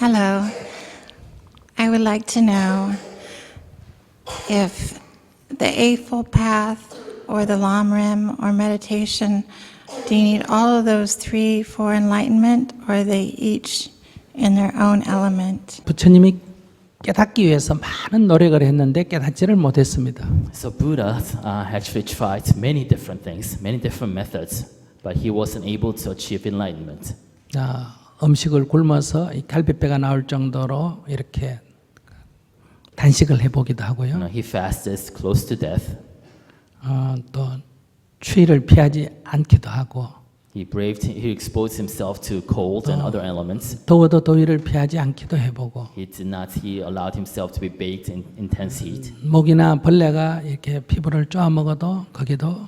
Hello. I would like to know if the Eightfold Path or the Lamrim or meditation, do you need all of those three for enlightenment, or are they each in their own element? 부처님이 깨닫기 위해서 많은 노력을 했는데 깨닫지를 못했습니다. So Buddha actually tried many different things, many different methods, but he wasn't able to achieve enlightenment. 음식을 굶어서 이 갈비뼈가 나올 정도로 이렇게 단식을 해보기도 하고요. He fasted close to death. 또 추위를 피하지 않기도 하고 He exposed himself to cold and other elements. 더워도 더위를 피하지 않기도 해보고 He allowed himself to be baked in intense heat. 모기나 벌레가 이렇게 피부를 쪼아 먹어도 거기도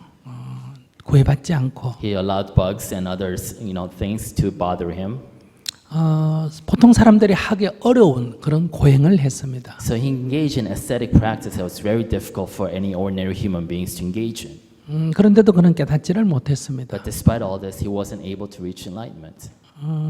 구애받지 않고 He allowed bugs and others, things to bother him. 보통 사람들이 하기 어려운 그런 고행을 했습니다. So he engaged in ascetic practice that was very difficult for any ordinary human beings to engage in. 그런데도 그는 깨닫지를 못했습니다. But despite all this, he wasn't able to reach enlightenment.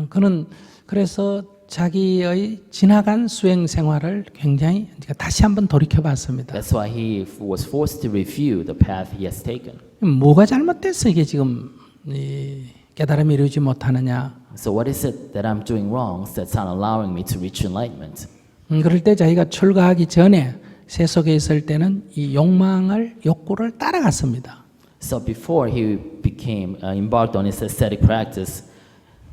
그는 그래서 자기의 지나간 수행 생활을 굉장히 다시 한번 돌이켜봤습니다. That's why he was forced to review the path he has taken. 뭐가 잘못됐어 이게 지금 이 깨달음이 이루지 못하느냐? So what is it that I'm doing wrong that's not allowing me to reach enlightenment? 그럴 때 자기가 출가하기 전에 세속에 있을 때는 이 욕구를 따라갔습니다. So before he became embarked on his ascetic practice,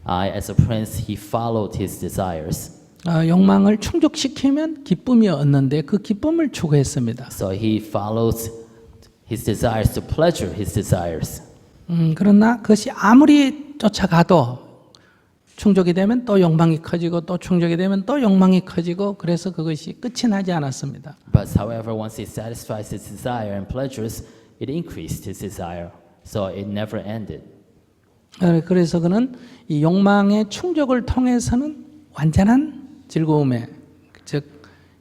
as a prince, he followed his desires. 욕망을 충족시키면 기쁨이 얻는데 그 기쁨을 추구했습니다. So he followed his desires to pleasure his desires. 그러나 그것이 아무리 쫓아가도 충족이 되면 또 욕망이 커지고 또 충족이 되면 또 욕망이 커지고 그래서 그것이 끝이 나지 않았습니다. But however, once he satisfies his desire and pleasures, it increased his desire. So it never ended. 그래서 그는 이 욕망의 충족을 통해서는 완전한 즐거움에 즉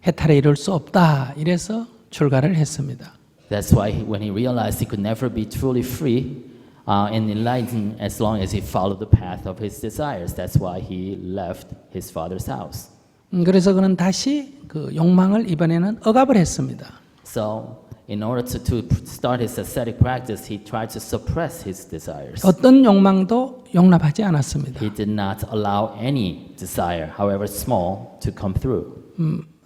해탈에 이룰 수 없다. 이래서 출가를 했습니다. That's why when he realized he could never be truly free and enlightened as long as he followed the path of his desires, that's why he left his father's house. 그래서 그는 다시 그 욕망을 이번에는 억압을 했습니다. So in order to start his ascetic practice, he tried to suppress his desires. 어떤 욕망도 용납하지 않았습니다. He did not allow any desire, however small, to come through.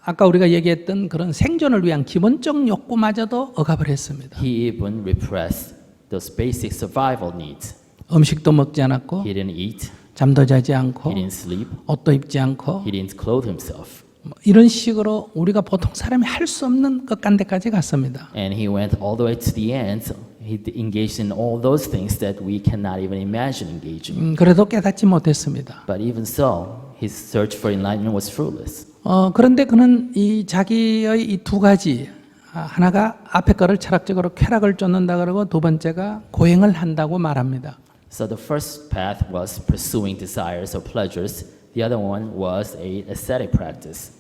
아까 우리가 얘기했던 그런 생존을 위한 기본적 욕구마저도 억압을 했습니다. He even repressed those basic survival needs. 음식도 먹지 않았고 He didn't eat, 잠도 자지 않고 he didn't sleep, 옷도 입지 않고 he didn't clothe himself. 이런 식으로 우리가 보통 사람이 할 수 없는 끝간데까지 갔습니다. And he went all the way to the end. He engaged in all those things that we cannot even imagine engaging. 그래도 깨닫지 못했습니다. But even so, his search for enlightenment was fruitless. 그런데 그는 이 자기의 이 두 가지 하나가 앞에 거를 철학적으로 쾌락을 쫓는다 그러고 두 번째가 고행을 한다고 말합니다. So the first path was pursuing desires or pleasures. The other one was a ascetic practice.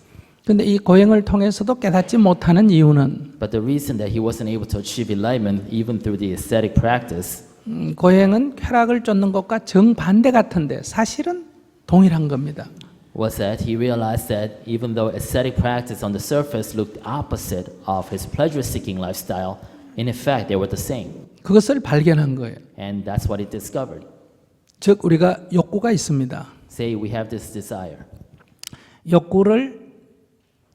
그런데 이 고행을 통해서도 깨닫지 못하는 이유는 But the reason that he wasn't able to achieve enlightenment even through the ascetic practice 고행은 쾌락을 쫓는 것과 정반대 같은데 사실은 동일한 겁니다. was that he realized that even though ascetic practice on the surface looked opposite of his pleasure-seeking lifestyle, in effect they were the same. 그것을 발견한 거예요. And that's what he discovered. 즉 우리가 욕구가 있습니다. Say we have this desire, 욕구를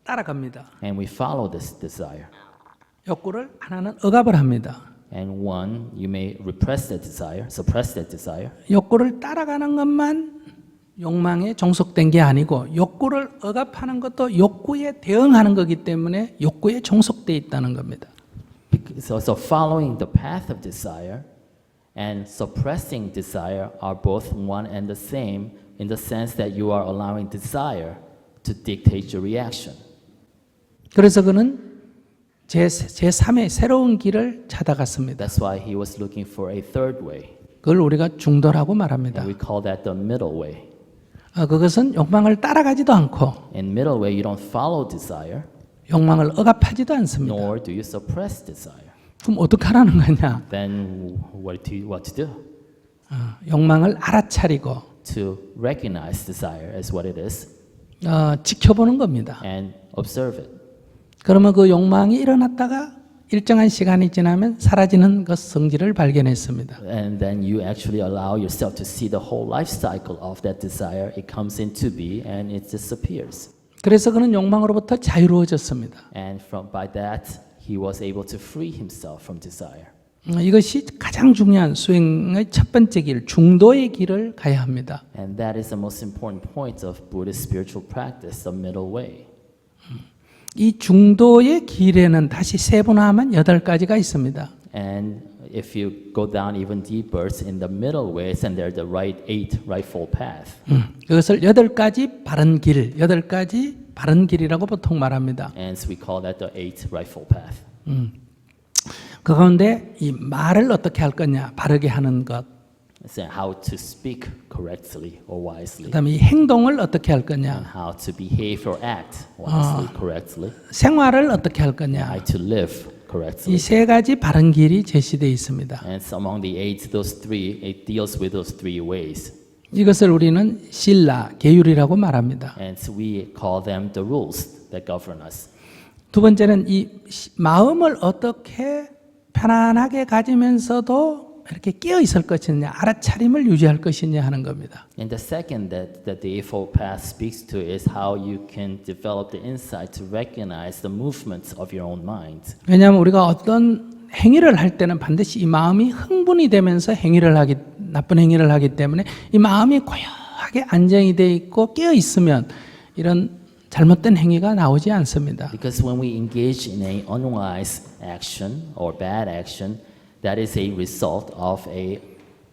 따라갑니다. and we follow this desire. 욕구를 하나는 억압을 합니다. And one, you may repress that desire, suppress that desire. 욕구를 따라가는 것만 욕망에 종속된 게 아니고 욕구를 억압하는 것도 욕구에 대응하는 거기 때문에 욕구에 종속돼 있다는 겁니다. So following the path of desire and suppressing desire are both one and the same in the sense that you are allowing desire to dictate your reaction. 그래서 그는 제3의 새로운 길을 찾아갔습니다. That's why he was looking for a third way. 그걸 우리가 중도라고 말합니다. And we call that the middle way. 그것은 욕망을 따라가지도 않고 In middle way, you don't follow desire, 욕망을 억압하지도 않습니다. nor do you suppress desire. 그럼 어떻게 하라는 거냐? Then what to do? 욕망을 알아차리고 To recognize desire as what it is. 지켜보는 겁니다. and observe it. 그러면 그 욕망이 일어났다가 일정한 시간이 지나면 사라지는 그 성질을 발견했습니다. And then you actually allow yourself to see the whole life cycle of that desire. It comes into be and it disappears. 그래서 그는 욕망으로부터 자유로워졌습니다. And by that, he was able to free himself from desire. 이것이 가장 중요한 수행의 첫 번째 길, 중도의 길을 가야 합니다. And that is the most important point of Buddhist spiritual practice, the middle way. 이 중도의 길에는 다시 세분화하면 8가지가 있습니다. And if you go down even deeper, it's in the middle ways, and they're the eight rightful path. 그것을 8가지 바른 길, 8가지 바른 길이라고 보통 말합니다. And so we call that the eight rightful path. 그 가운데 이 말을 어떻게 할 거냐, 바르게 하는 것. It's how to speak correctly or wisely, 그다음에 이 행동을 어떻게 할 거냐, and how to behave or act wisely, correctly, 생활을 어떻게 할 거냐. how to live correctly. 이 3가지 바른 길이 제시되어 있습니다. And so among the eight, it deals with those three ways. 이것을 우리는 실라, 계율이라고 말합니다. And so we call them the rules that govern us. 두 번째는 이 마음을 어떻게 편안하게 가지면서도 이렇게 깨어 있을 것이냐, 알아차림을 유지할 것이냐 하는 겁니다. And the second that the Eightfold Path speaks to is how you can develop the insight to recognize the movements of your own mind. 왜냐하면 우리가 어떤 행위를 할 때는 반드시 이 마음이 흥분이 되면서 나쁜 행위를 하기 때문에 이 마음이 고요하게 안정이 돼 있고 깨어 있으면 이런 잘못된 행위가 나오지 않습니다. Because when we engage in a unwise action or bad action, that is a result of a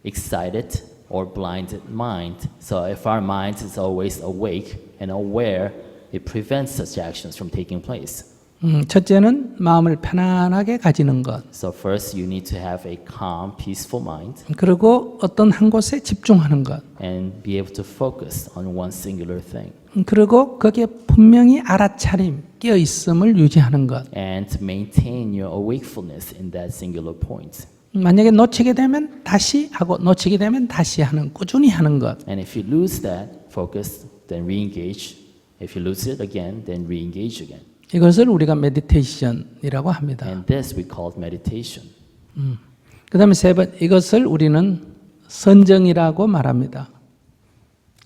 excited or blinded mind. So if our mind is always awake and aware, it prevents such actions from taking place. 첫째는 마음을 편안하게 가지는 것. So first you need to have a calm, peaceful mind 그리고 어떤 한 곳에 집중하는 것. and be able to focus on one singular thing. 그리고 거기에 분명히 알아차림, 깨어 있음을 유지하는 것. And to maintain your awakefulness in that singular point. 만약에 놓치게 되면 다시 하고 놓치게 되면 다시 하는, 꾸준히 하는 것. And if you lose that focus, then re-engage. If you lose it again, then re-engage again. 이것을 우리가 메디테이션이라고 합니다. And this we call meditation. 그다음에 세 번, 이것을 우리는 선정이라고 말합니다.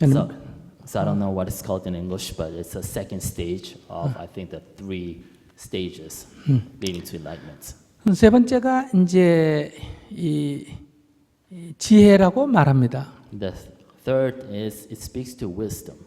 So I don't know what it's called in English, but it's a second stage of I think the three stages leading to enlightenment. 세 번째가 이제 이 지혜라고 말합니다. The third is it speaks to wisdom.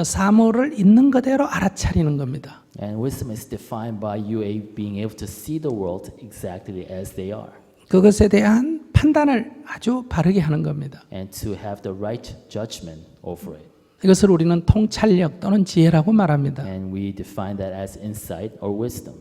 사물을 있는 그대로 알아차리는 겁니다. And wisdom is defined by you being able to see the world exactly as they are. 그것에 대한 판단을 아주 바르게 하는 겁니다. And to have the right judgment over it. 이것을 우리는 통찰력 또는 지혜라고 말합니다. And we define that as insight or wisdom.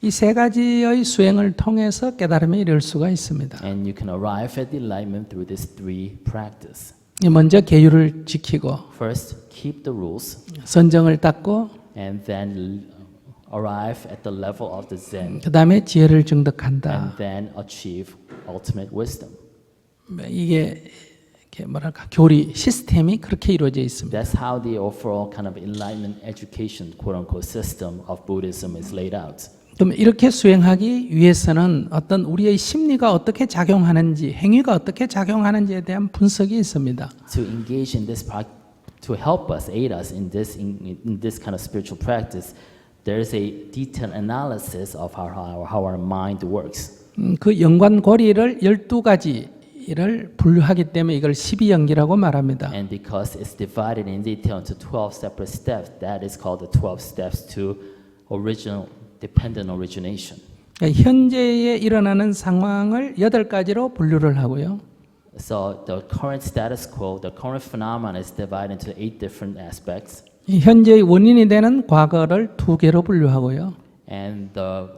이 세 가지의 수행을 통해서 깨달음에 이를 수가 있습니다. And you can arrive at enlightenment through these three practices. 먼저 계율을 지키고 First, keep the rules, 선정을 닦고 and then arrive at the level of the Zen, 그 다음에 지혜를 증득한다. and then achieve ultimate wisdom. 이게 이렇게 뭐랄까 교리 시스템이 그렇게 이루어져 있습니다. That's how the overall kind of enlightenment education, quote unquote, system of Buddhism is laid out. 그럼 이렇게 수행하기 위해서는 어떤 우리의 심리가 어떻게 작용하는지, 행위가 어떻게 작용하는지에 대한 분석이 있습니다. To engage in this, to help us, aid us in this kind of spiritual practice, there is a detailed analysis of how our mind works. 그 연관고리를 12가지를 분류하기 때문에 이걸 12연기라고 말합니다. And because it's divided in detail into 12 separate steps, that is called the 12 steps to dependent origination. 현재에 일어나는 상황을 8가지로 분류를 하고요. So the current status quo, the current phenomenon is divided into 8 different aspects. 현재의 원인이 되는 과거를 2개로 분류하고요. And the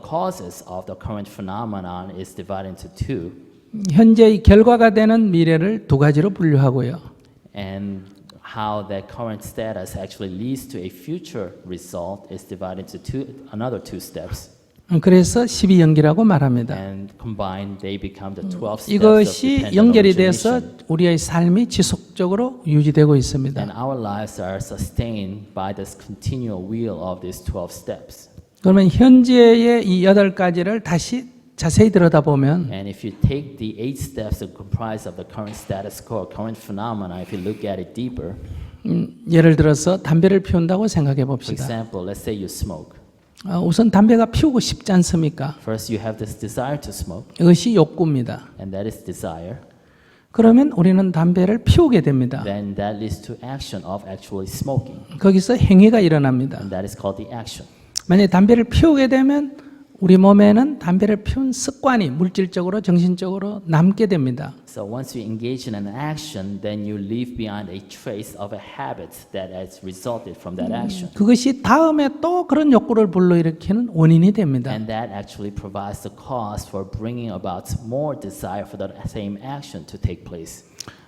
causes of the current phenomenon is divided into 2. 현재의 결과가 되는 미래를 2가지로 분류하고요. And how that current status actually leads to a future result is divided into another 2 steps. 그래서 12연기라고 말합니다. And combined, they become the 12 steps of 이것이 dependent 연결이 돼서 origination. 우리의 삶이 지속적으로 지속적으로 유지되고 있습니다. And our lives are sustained by this continual wheel of these 12 steps. 그러면 현재의 이 8가지를 다시 자세히 들여다보면 And if you take the 8 steps that comprise of the current status quo, current phenomena, if you look at it deeper, 예를 들어서 담배를 피운다고 생각해 for 봅시다. example, let's say you smoke. 우선 담배가 피우고 싶지 않습니까? First, you have this desire to smoke, 이것이 욕구입니다. and that is desire. 그러면 우리는 담배를 피우게 됩니다. Then that leads to action of actually smoking, 거기서 행위가 일어납니다. and that is called the action. 만약에 담배를 피우게 되면 우리 몸에는 담배를 피운 습관이 물질적으로 정신적으로 남게 됩니다. So once you engage in an action, then you leave behind a trace of a habit that has resulted from that action. 그것이 다음에 또 그런 욕구를 불러일으키는 원인이 됩니다. And that actually provides the cause for bringing about more desire for that same action to take place.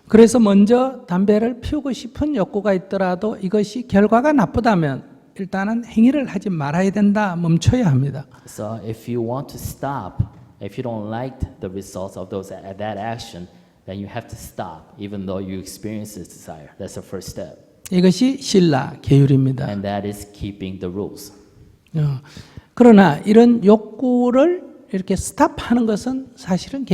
그래서 먼저 담배를 피우고 싶은 욕구가 있더라도 이것이 결과가 나쁘다면 일단은 행위를 하지 말아야 된다, 멈춰야 합니다. So if you want to stop, if you don't like the results of that action, then you have to stop, even though you experience this desire. That's the first step. 이것이 신라 계율입니다. And that is keeping the rules. 그러나 이런 욕구를 이렇게 스탑하는 것은 사실은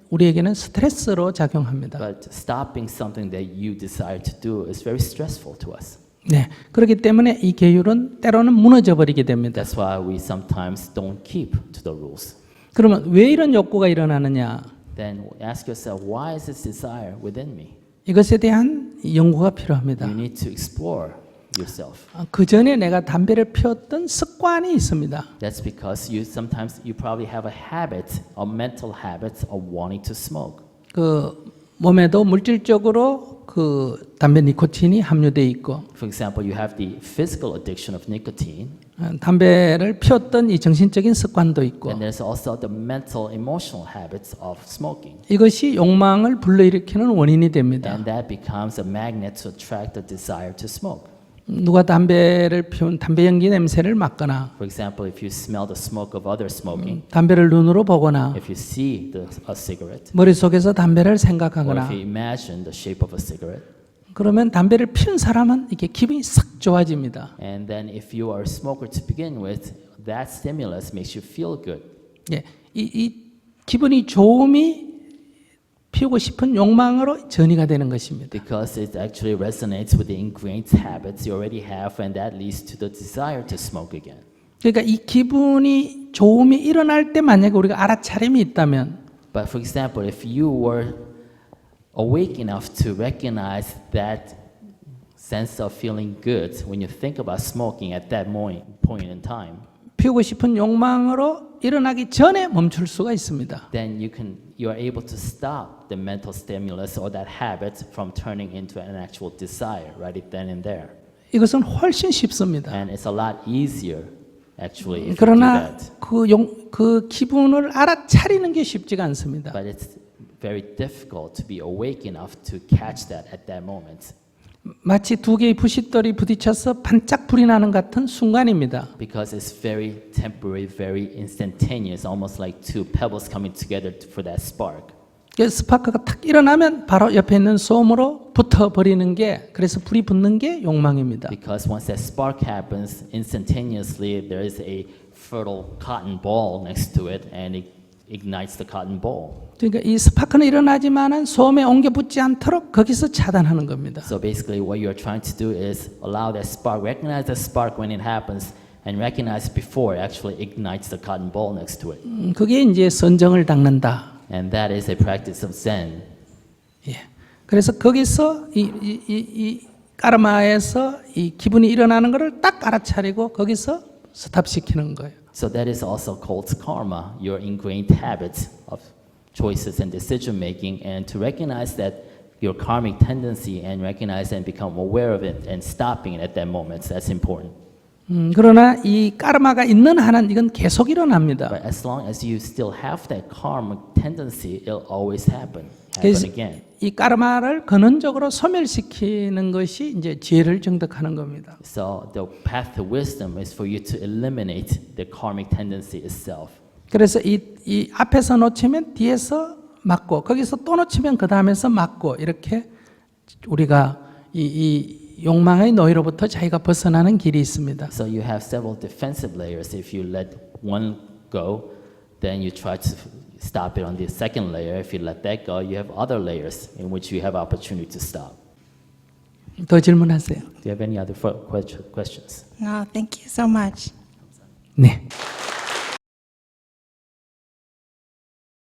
우리에게는 스트레스로 작용합니다. But stopping something that you desire to do is very stressful to us. 네, 그렇기 때문에 이 계율은 때로는 무너져 버리게 됩니다. That's why we sometimes don't keep to the rules. 그러면 왜 이런 욕구가 일어나느냐? Then ask yourself, why is this desire within me? 이것에 대한 연구가 필요합니다. You need to explore yourself. 그 전에 내가 담배를 피웠던 습관이 있습니다. That's because sometimes you probably have a habit, a mental habit of wanting to smoke. 그 몸에도 물질적으로 그 담배 니코틴이 함유돼 있고, For example, you have the physical addiction of nicotine, 담배를 피웠던 이 정신적인 습관도 있고, and there's also the mental, emotional habits of smoking. 이것이 욕망을 불러일으키는 원인이 됩니다. And that becomes a magnet to attract the desire to smoke. 누가 담배를 피운 담배 연기 냄새를 맡거나, For example, if you smell the smoke of others smoking, 담배를 눈으로 보거나, if you see a cigarette, 머릿속에서 담배를 or 생각하거나, if you imagine the shape of a cigarette, 그러면 담배를 피운 사람은 이렇게 기분이 싹 좋아집니다. and then if you are a smoker to begin with, that stimulus makes you feel good. 예, 이 기분이 좋음이 피우고 싶은 욕망으로 전이가 되는 것입니다. Because it actually resonates with the ingrained habits you already have, and that leads to the desire to smoke again. 그러니까 이 기분이 좋음이 일어날 때 만약에 우리가 알아차림이 있다면, But for example, if you were awake enough to recognize that sense of feeling good when you think about smoking at that point in time, 피우고 싶은 욕망으로 일어나기 전에 멈출 수가 있습니다. then you are able to stop the mental stimulus or that habit from turning into an actual desire right then and there. 이것은 훨씬 쉽습니다. And it's a lot easier actually if you do 그러나 that. 그 기분을 알아차리는 게 쉽지가 않습니다. But it's very difficult to be awake enough to catch that at that moment. 마치 두 개의 부싯돌이 부딪혀서 반짝 불이 나는 같은 순간입니다. Because it's very temporary, very instantaneous, almost like two pebbles coming together for that spark. 스파크가 탁 일어나면 바로 옆에 있는 솜으로 붙어버리는 게, 그래서 불이 붙는 게 욕망입니다. Because once that spark happens, instantaneously there is a fertile cotton ball next to it, and it ignites the cotton ball. 그러니까 이 스파크는 일어나지만은 솜에 옮겨 붙지 않도록 거기서 차단하는 겁니다. So basically, what you are trying to do is allow that spark, recognize the spark when it happens, and recognize before it actually ignites the cotton ball next to it. 그게 이제 선정을 닦는다. And that is a practice of Zen. 예. 그래서 거기서 이 까르마에서 이 기분이 일어나는 것을 딱 알아차리고 거기서 스탑시키는 거예요. So that is also called karma, your ingrained habits of choices and decision making, and to recognize that your karmic tendency and recognize and become aware of it and stopping it at that moment, that's important. 그러나 이 까르마가 있는 한은 이건 계속 일어납니다. But as long as you still have that karmic tendency, it'll always happen 그래서 again. 이 까르마를 근원적으로 소멸시키는 것이 이제 지혜를 정득하는 겁니다. So the path to wisdom is for you to eliminate the karmic tendency itself. 그래서 이 앞에서 놓치면 뒤에서 맞고, 거기서 또 놓치면 그 다음에서 맞고, 이렇게 우리가 이 욕망의 노예로부터 자기가 벗어나는 길이 있습니다. So you have several defensive layers. If you let one go, then you try to stop it on the second layer. If you let that go, you have other layers in which you have opportunity to stop. 더 질문하세요. Do you have any other questions? No, thank you so much. 네.